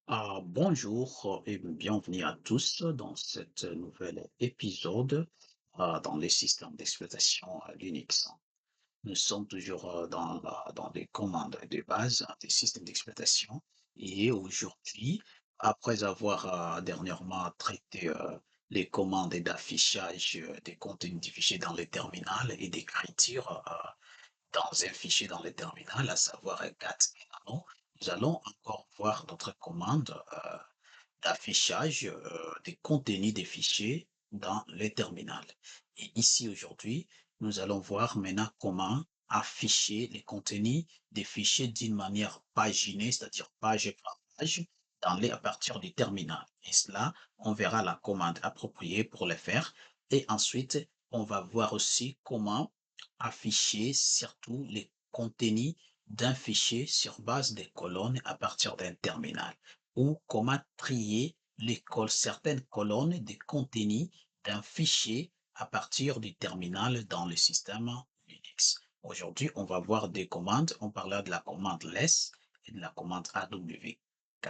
Bonjour et bienvenue à tous dans cet nouvel épisode dans les systèmes d'exploitation Linux. Nous sommes toujours dans les commandes de base des systèmes d'exploitation et aujourd'hui, après avoir dernièrement traité les commandes d'affichage des contenus du fichier dans les terminals et d'écriture dans un fichier dans le terminal, à savoir cat et nano, nous allons encore voir d'autres commandes d'affichage des contenus des fichiers dans le terminal. Et ici aujourd'hui, nous allons voir maintenant comment afficher les contenus des fichiers d'une manière paginée, c'est-à-dire page par page, à partir du terminal. Et cela, on verra la commande appropriée pour le faire. Et ensuite, on va voir aussi comment afficher surtout les contenus d'un fichier sur base des colonnes à partir d'un terminal ou comment trier certaines colonnes de contenu d'un fichier à partir du terminal dans le système Linux. Aujourd'hui, on va voir des commandes. On parlera de la commande less et de la commande awk.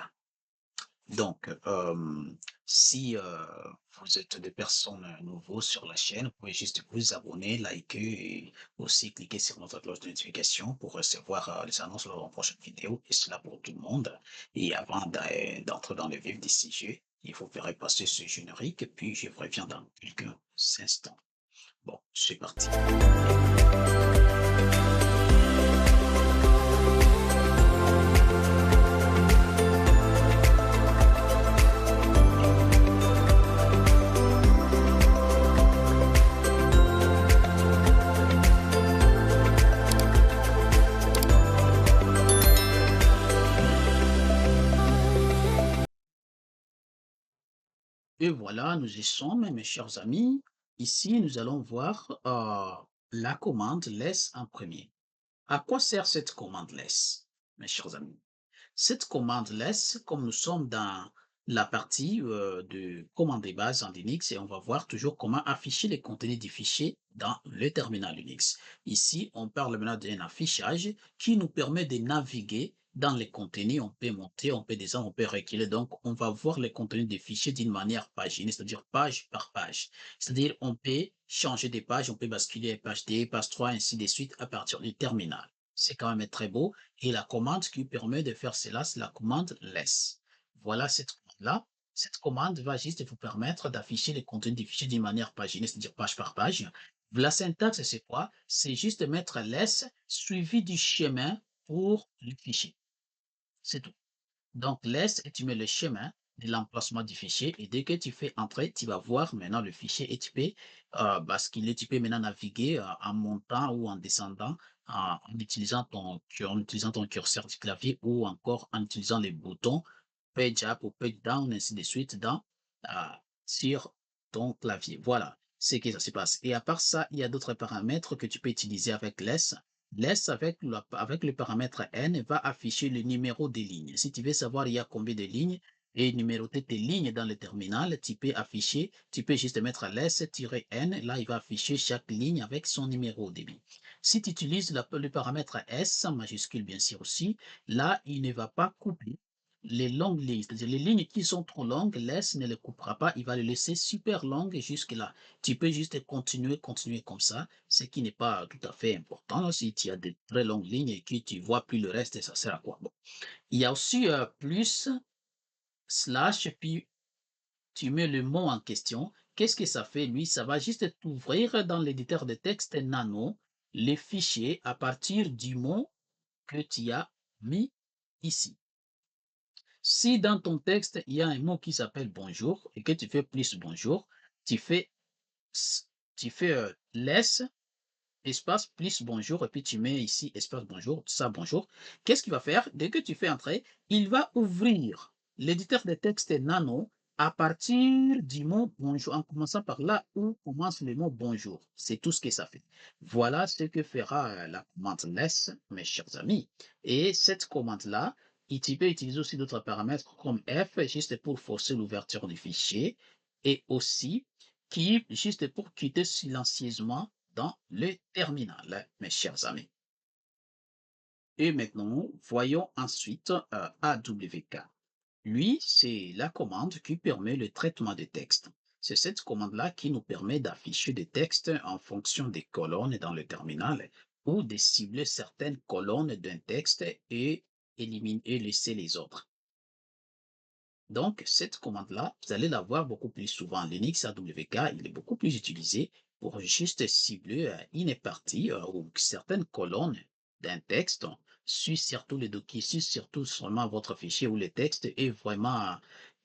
Donc, si vous êtes des personnes nouveaux sur la chaîne, vous pouvez juste vous abonner, liker et aussi cliquer sur notre cloche de notification pour recevoir les annonces lors de prochaine vidéo, et cela pour tout le monde. Et avant d'entrer dans le vif du sujet, il faut faire passer ce générique, puis je reviens dans quelques instants. Bon, c'est parti. Et voilà, nous y sommes, mes chers amis. Ici, nous allons voir la commande laisse en premier. À quoi sert cette commande laisse, mes chers amis? Cette commande laisse, comme nous sommes dans la partie de commande de base en Linux, et on va voir toujours comment afficher les contenus du fichier dans le terminal Linux. Ici, on parle maintenant d'un affichage qui nous permet de naviguer dans les contenus. On peut monter, on peut descendre, on peut reculer. Donc, on va voir les contenus des fichiers d'une manière paginée, c'est-à-dire page par page. C'est-à-dire, on peut changer des pages, on peut basculer page D, page 3, ainsi de suite à partir du terminal. C'est quand même très beau. Et la commande qui permet de faire cela, c'est la commande less. Voilà cette commande-là. Cette commande va juste vous permettre d'afficher les contenus du fichier d'une manière paginée, c'est-à-dire page par page. La syntaxe, c'est quoi? C'est juste mettre less suivi du chemin pour le fichier. C'est tout. Donc, laisse et tu mets le chemin de l'emplacement du fichier et dès que tu fais entrer, tu vas voir maintenant le fichier et tu peux basculer, tu peux maintenant naviguer en montant ou en descendant en utilisant ton curseur du clavier ou encore en utilisant les boutons page up ou page down, ainsi de suite euh, sur ton clavier. Voilà ce que ça se passe. Et à part ça, il y a d'autres paramètres que tu peux utiliser avec less. Less avec le paramètre n va afficher le numéro des lignes. Si tu veux savoir il y a combien de lignes et numéroter tes lignes dans le terminal, tu peux juste mettre less-n, là il va afficher chaque ligne avec son numéro de ligne. Si tu utilises le paramètre s, en majuscule bien sûr aussi, là il ne va pas couper les longues lignes, c'est-à-dire les lignes qui sont trop longues, laisse ne les coupera pas, il va les laisser super longues jusque là. Tu peux juste continuer comme ça, ce qui n'est pas tout à fait important. Si tu as de très longues lignes et que tu vois plus le reste, ça sert à quoi? Bon. Il y a aussi plus, slash, puis tu mets le mot en question. Qu'est-ce que ça fait, lui? Ça va juste ouvrir dans l'éditeur de texte nano les fichiers à partir du mot que tu as mis ici. Si dans ton texte, il y a un mot qui s'appelle bonjour et que tu fais plus bonjour, tu fais, tu fais laisse espace plus bonjour et puis tu mets ici espace bonjour, ça bonjour. Qu'est-ce qu'il va faire? Dès que tu fais entrer, il va ouvrir l'éditeur de texte nano à partir du mot bonjour, en commençant par là où commence le mot bonjour. C'est tout ce que ça fait. Voilà ce que fera la commande less, mes chers amis. Et cette commande-là, tu peux utiliser aussi d'autres paramètres comme F, juste pour forcer l'ouverture du fichier, et aussi qui, juste pour quitter silencieusement dans le terminal, mes chers amis. Et maintenant, voyons ensuite AWK. Lui, c'est la commande qui permet le traitement de texte. C'est cette commande-là qui nous permet d'afficher des textes en fonction des colonnes dans le terminal ou de cibler certaines colonnes d'un texte et éliminer et laisser les autres. Donc, cette commande-là, vous allez la voir beaucoup plus souvent. Linux AWK, il est beaucoup plus utilisé pour juste cibler une partie ou certaines colonnes d'un texte sur surtout les documents, sur surtout seulement votre fichier où le texte est vraiment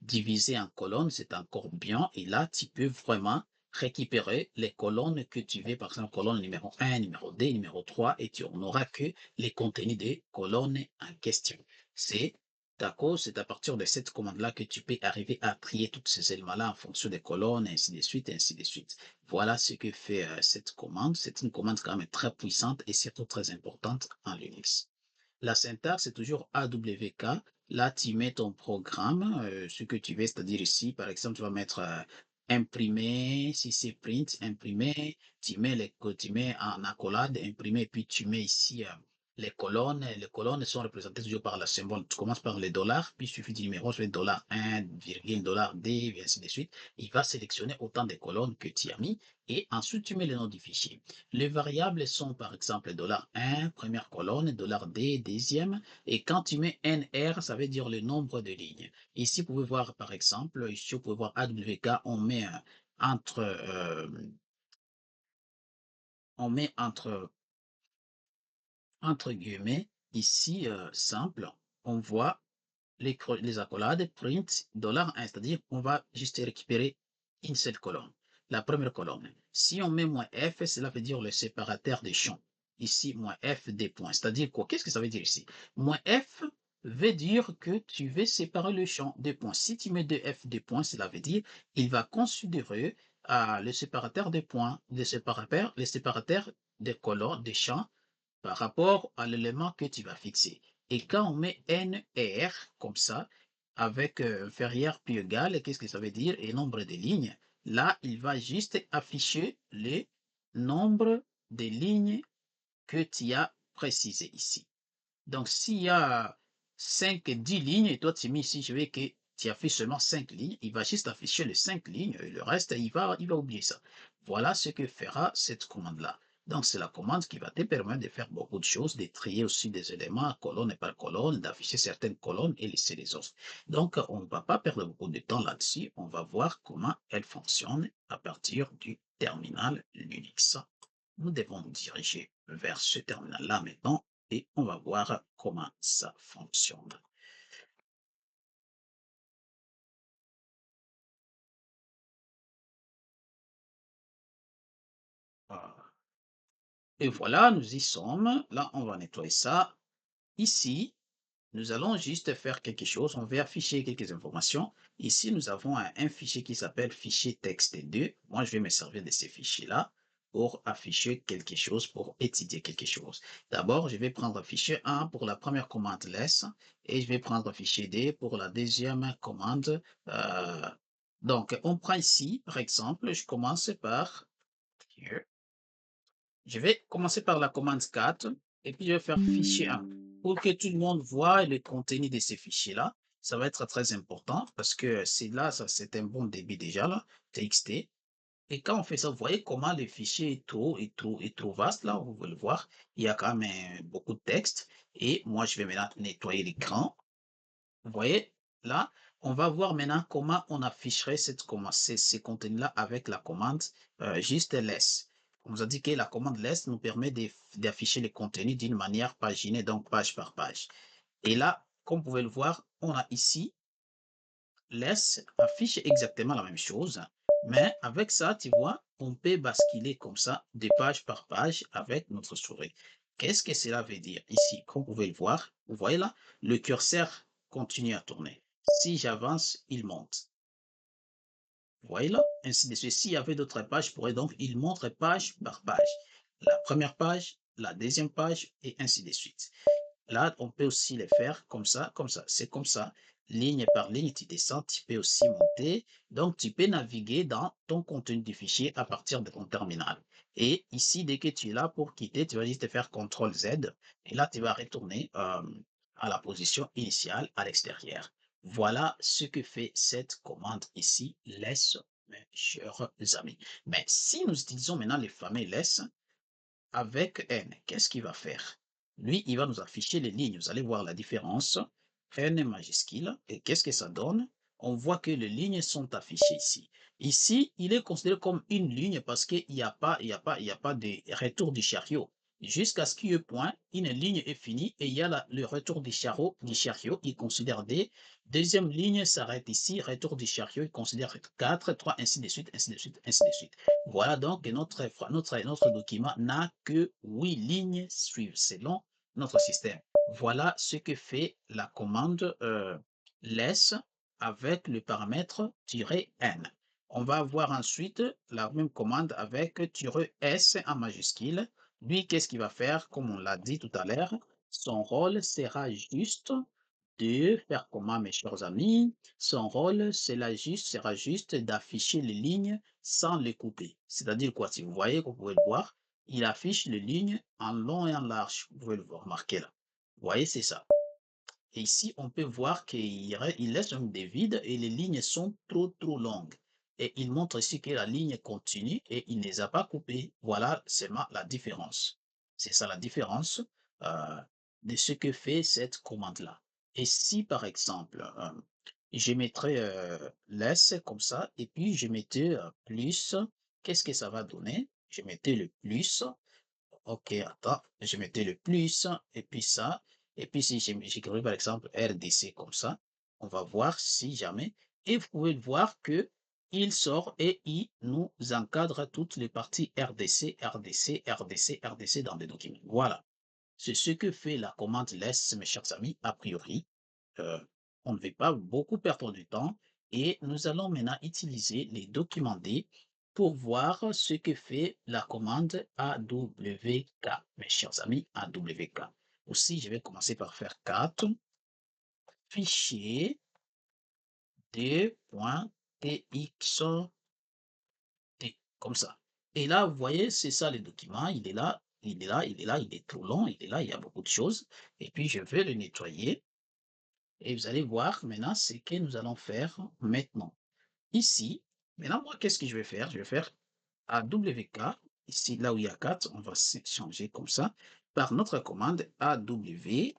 divisé en colonnes, c'est encore bien. Et là, tu peux vraiment récupérer les colonnes que tu veux, par exemple, colonne numéro 1, numéro 2, numéro 3, et tu n'auras que les contenus des colonnes en question. C'est D'accord, c'est à partir de cette commande-là que tu peux arriver à trier tous ces éléments-là en fonction des colonnes, ainsi de suite, ainsi de suite. Voilà ce que fait cette commande. C'est une commande quand même très puissante et surtout très importante en Linux. La syntaxe, c'est toujours AWK. Là, tu mets ton programme, ce que tu veux, c'est-à-dire ici, par exemple, tu vas mettre imprimer, si c'est print, imprimer, tu mets en accolade, imprimer, puis tu mets ici les colonnes. Les colonnes sont représentées toujours par le symbole. Tu commences par les dollars, puis il suffit du numéro, je vais dollar 1, virgule, dollar D, et ainsi de suite. Il va sélectionner autant de colonnes que tu as mis et ensuite tu mets le nom du fichier. Les variables sont par exemple $1, première colonne, $D, deuxième, et quand tu mets NR, ça veut dire le nombre de lignes. Ici, vous pouvez voir par exemple, ici, vous pouvez voir AWK, entre, euh, on met entre guillemets, ici, simple, on voit les accolades print $1, c'est-à-dire on va juste récupérer une seule colonne, la première colonne. Si on met "-f", cela veut dire le séparateur des champs. Ici, "-f" des points, c'est-à-dire quoi? Qu'est-ce que ça veut dire ici? "-f" veut dire que tu veux séparer le champ des points. Si tu mets "-f" des points, cela veut dire il va considérer le séparateur des points, les séparateurs des colonnes, des champs, par rapport à l'élément que tu vas fixer. Et quand on met NR comme ça, avec inférieur puis égal, qu'est-ce que ça veut dire? Et nombre de lignes. Là, il va juste afficher le nombre de lignes que tu as précisé ici. Donc, s'il y a 5, 10 lignes, et toi tu mets ici, je veux que tu affiches seulement 5 lignes, il va juste afficher les 5 lignes, et le reste, il va oublier ça. Voilà ce que fera cette commande-là. Donc, c'est la commande qui va te permettre de faire beaucoup de choses, de trier aussi des éléments, colonne par colonne, d'afficher certaines colonnes et laisser les autres. Donc, on ne va pas perdre beaucoup de temps là-dessus. On va voir comment elle fonctionne à partir du terminal Linux. Nous devons nous diriger vers ce terminal-là maintenant et on va voir comment ça fonctionne. Et voilà, nous y sommes. Là, on va nettoyer ça. Ici, nous allons juste faire quelque chose. On va afficher quelques informations. Ici, nous avons un fichier qui s'appelle fichier texte2. Moi, je vais me servir de ces fichiers-là pour afficher quelque chose, pour étudier quelque chose. D'abord, je vais prendre fichier 1 pour la première commande less et je vais prendre fichier D pour la deuxième commande. Donc, on prend ici, par exemple, je commence par je vais commencer par la commande 4 et puis je vais faire fichier 1 pour que tout le monde voit le contenu de ces fichiers-là. Ça va être très important parce que c'est là, ça c'est un bon débit déjà là, TXT. Et quand on fait ça, vous voyez comment le fichier est trop vaste là, vous pouvez le voir. Il y a quand même beaucoup de texte. Et moi, je vais maintenant nettoyer l'écran. Vous voyez, là, on va voir maintenant comment on afficherait ces contenus-là avec la commande juste less. On nous a dit que la commande less nous permet d'afficher les contenus d'une manière paginée, donc page par page. Et là, comme vous pouvez le voir, on a ici less affiche exactement la même chose, mais avec ça, tu vois, on peut basculer comme ça de page par page avec notre souris. Qu'est-ce que cela veut dire ici? Comme vous pouvez le voir, vous voyez là, le curseur continue à tourner. Si j'avance, il monte. Vous voyez là, ainsi de suite. S'il y avait d'autres pages, je pourrais donc, il montre page par page. La première page, la deuxième page, et ainsi de suite. Là, on peut aussi les faire comme ça, comme ça. C'est comme ça, ligne par ligne, tu descends, tu peux aussi monter. Donc, tu peux naviguer dans ton contenu du fichier à partir de ton terminal. Et ici, dès que tu es là pour quitter, tu vas juste faire CTRL Z. Et là, tu vas retourner à la position initiale à l'extérieur. Voilà ce que fait cette commande ici, laisse, mes chers amis. Mais si nous utilisons maintenant le fameux laisse avec N, qu'est-ce qu'il va faire? Lui, il va nous afficher les lignes. Vous allez voir la différence. N majuscule. Et qu'est-ce que ça donne? On voit que les lignes sont affichées ici. Ici, il est considéré comme une ligne parce qu'il n'y a pas, il y a pas de retour du chariot. Jusqu'à ce qu'il y ait point, une ligne est finie et il y a le retour du chariot, il considère D. Deuxième ligne s'arrête ici, retour du chariot, il considère 4, 3, ainsi de suite, ainsi de suite, ainsi de suite. Voilà donc notre document n'a que 8 lignes suivies selon notre système. Voilà ce que fait la commande laisse avec le paramètre "-n". On va avoir ensuite la même commande avec "-s" en majuscule. Lui, qu'est-ce qu'il va faire? Comme on l'a dit tout à l'heure, son rôle sera juste de faire comment, mes chers amis? Son rôle sera juste d'afficher les lignes sans les couper. C'est-à-dire quoi? Si vous voyez, vous pouvez le voir, il affiche les lignes en long et en large. Vous pouvez le voir marqué là. Vous voyez, c'est ça. Et ici, on peut voir qu'il laisse même des vides et les lignes sont trop longues. Et il montre ici que la ligne continue et il ne les a pas coupées. Voilà seulement la différence. C'est ça la différence euh, de ce que fait cette commande-là. Et si par exemple, je mettrais laisse comme ça et puis je mettais plus, qu'est-ce que ça va donner? Je mettais le plus. Ok, attends, je mettais le plus et puis ça. Et puis si j'écris par exemple RDC comme ça, on va voir si jamais. Et vous pouvez voir que il sort et il nous encadre toutes les parties RDC, RDC, RDC, RDC dans les documents. Voilà. C'est ce que fait la commande laisse, mes chers amis, a priori. Euh, on ne veut pas beaucoup perdre du temps et nous allons maintenant utiliser les documents D pour voir ce que fait la commande AWK, mes chers amis, AWK. Aussi, je vais commencer par faire 4 fichier d.txt, comme ça. Et là, vous voyez, c'est ça le document, il est là, il est là, il est là, il est trop long, il est là, il y a beaucoup de choses. Et puis, je vais le nettoyer. Et vous allez voir maintenant ce que nous allons faire maintenant. Ici, maintenant, moi, qu'est-ce que je vais faire? Je vais faire AWK, ici, là où il y a 4, on va changer comme ça, par notre commande AWK.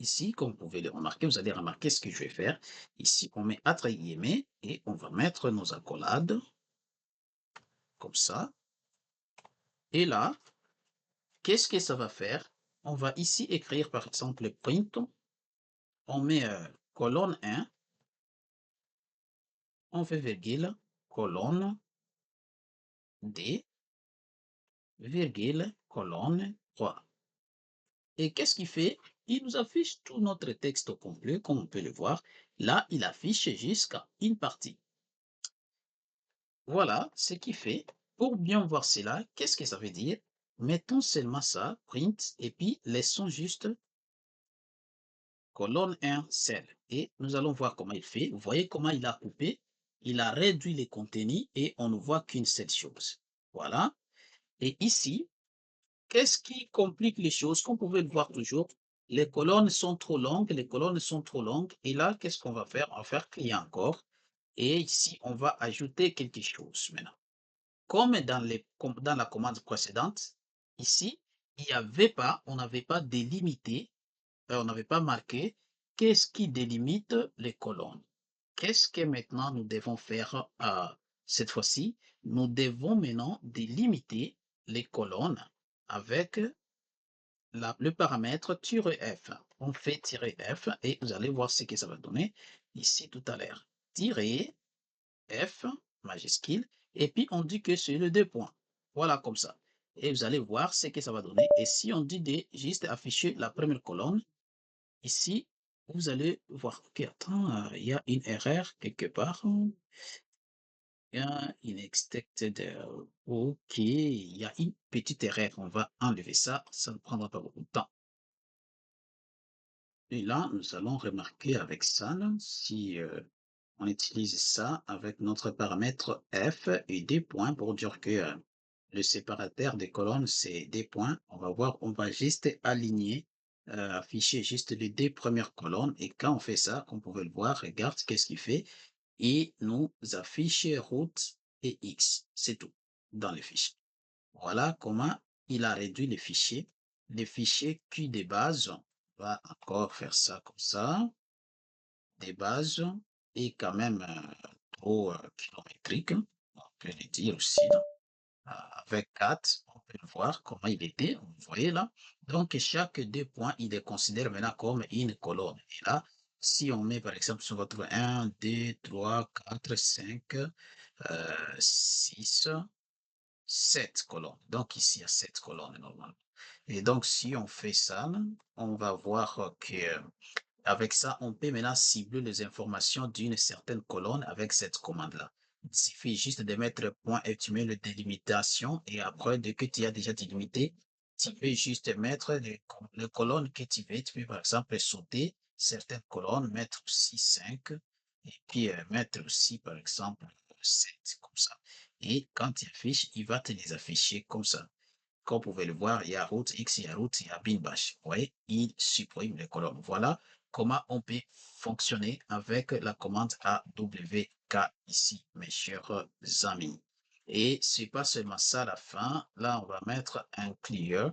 Ici, comme vous pouvez le remarquer, vous allez remarquer ce que je vais faire. Ici, on met entre guillemets et on va mettre nos accolades, comme ça. Et là, qu'est-ce que ça va faire? On va ici écrire, par exemple, print. On met colonne 1, on fait virgule, colonne D, virgule, colonne 3. Et qu'est-ce qu'il fait? Il nous affiche tout notre texte au complet, comme on peut le voir. Là, il affiche jusqu'à une partie. Voilà ce qu'il fait. Pour bien voir cela, qu'est-ce que ça veut dire? Mettons seulement ça, print, et puis laissons juste colonne 1 cell. Et nous allons voir comment il fait. Vous voyez comment il a coupé? Il a réduit les contenus et on ne voit qu'une seule chose. Voilà. Et ici, qu'est-ce qui complique les choses? Comme vous pouvez le voir toujours, les colonnes sont trop longues, les colonnes sont trop longues. Et là, qu'est-ce qu'on va faire? On va faire client encore. Et ici, on va ajouter quelque chose maintenant. Comme dans la commande précédente, ici, il n'y avait pas, on n'avait pas délimité, on n'avait pas marqué qu'est-ce qui délimite les colonnes. Qu'est-ce que maintenant nous devons faire cette fois-ci? Nous devons maintenant délimiter les colonnes avec le paramètre "-f". On fait "-f" et vous allez voir ce que ça va donner ici tout à l'heure. "-f" majuscule et puis on dit que c'est le deux points. Voilà comme ça. Et vous allez voir ce que ça va donner. Et si on dit de juste afficher la première colonne, ici, vous allez voir. Ok, attends, il y a une erreur quelque part. Il y a une expected. Ok, il y a une petite erreur. On va enlever ça. Ça ne prendra pas beaucoup de temps. Et là, nous allons remarquer avec ça, là, si on utilise ça avec notre paramètre F et des points pour dire que le séparateur des colonnes, c'est des points. On va voir, on va juste aligner afficher juste les 2 premières colonnes et quand on fait ça, comme vous pouvez le voir, regarde qu'est-ce qu'il fait? Il nous affiche route et X, c'est tout dans le fichier. Voilà comment il a réduit les fichiers. Les fichiers Q des bases, on va encore faire ça comme ça, des bases et quand même trop kilométrique, on peut le dire aussi là. Avec 4, on peut le voir comment il était, vous voyez là. Donc, chaque 2 points, il est considéré maintenant comme une colonne. Et là, si on met par exemple, on va trouver 1, 2, 3, 4, 5, 6, 7 colonnes. Donc, ici, il y a 7 colonnes normalement. Et donc, si on fait ça, on va voir que avec ça, on peut maintenant cibler les informations d'une certaine colonne avec cette commande-là. Il suffit juste de mettre point et tu mets le délimitation et après, dès que tu as déjà délimité, tu peux juste mettre les colonnes que tu veux. Tu peux par exemple sauter certaines colonnes, mettre aussi 5 et puis mettre aussi par exemple 7 comme ça. Et quand tu affiches, il va te les afficher comme ça. Comme vous pouvez le voir, il y a route X, il y a route, il y a bin bash. Vous voyez, il supprime les colonnes. Voilà comment on peut fonctionner avec la commande AWK ici, mes chers amis. Et c'est pas seulement ça à la fin. Là, on va mettre un clear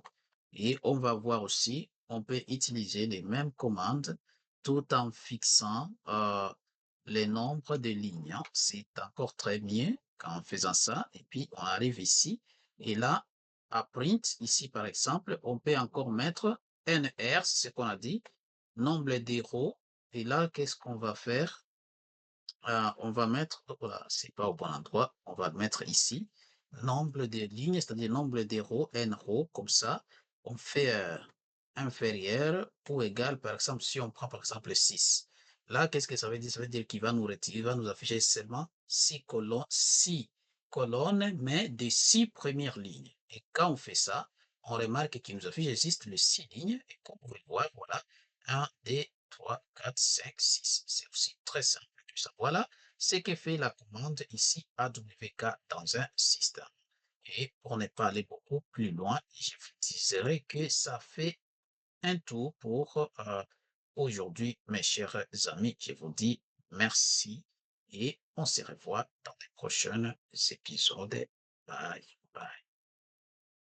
et on va voir aussi, on peut utiliser les mêmes commandes tout en fixant les nombres de lignes. C'est encore très mieux en faisant ça. Et puis, on arrive ici. Et là, à print, ici par exemple, on peut encore mettre NR, c'est ce qu'on a dit, nombre d'euros. Et là, qu'est-ce qu'on va faire? On va mettre, voilà, c'est pas au bon endroit, on va mettre ici, nombre de lignes, c'est-à-dire nombre d'euros, N euros, comme ça, on fait inférieur ou égal, par exemple, si on prend par exemple 6. Là, qu'est-ce que ça veut dire? Ça veut dire qu'il va nous retirer, il va nous afficher seulement 6 colonnes, mais de 6 premières lignes. Et quand on fait ça, on remarque qu'il nous affiche juste les 6 lignes, et comme vous pouvez le voir, voilà, 1, 2, 3, 4, 5, 6. C'est aussi très simple que ça. Voilà ce que fait la commande ici AWK dans un système. Et pour ne pas aller beaucoup plus loin, je vous dirai que ça fait un tour pour aujourd'hui, mes chers amis. Je vous dis merci et on se revoit dans les prochains épisodes. Bye bye.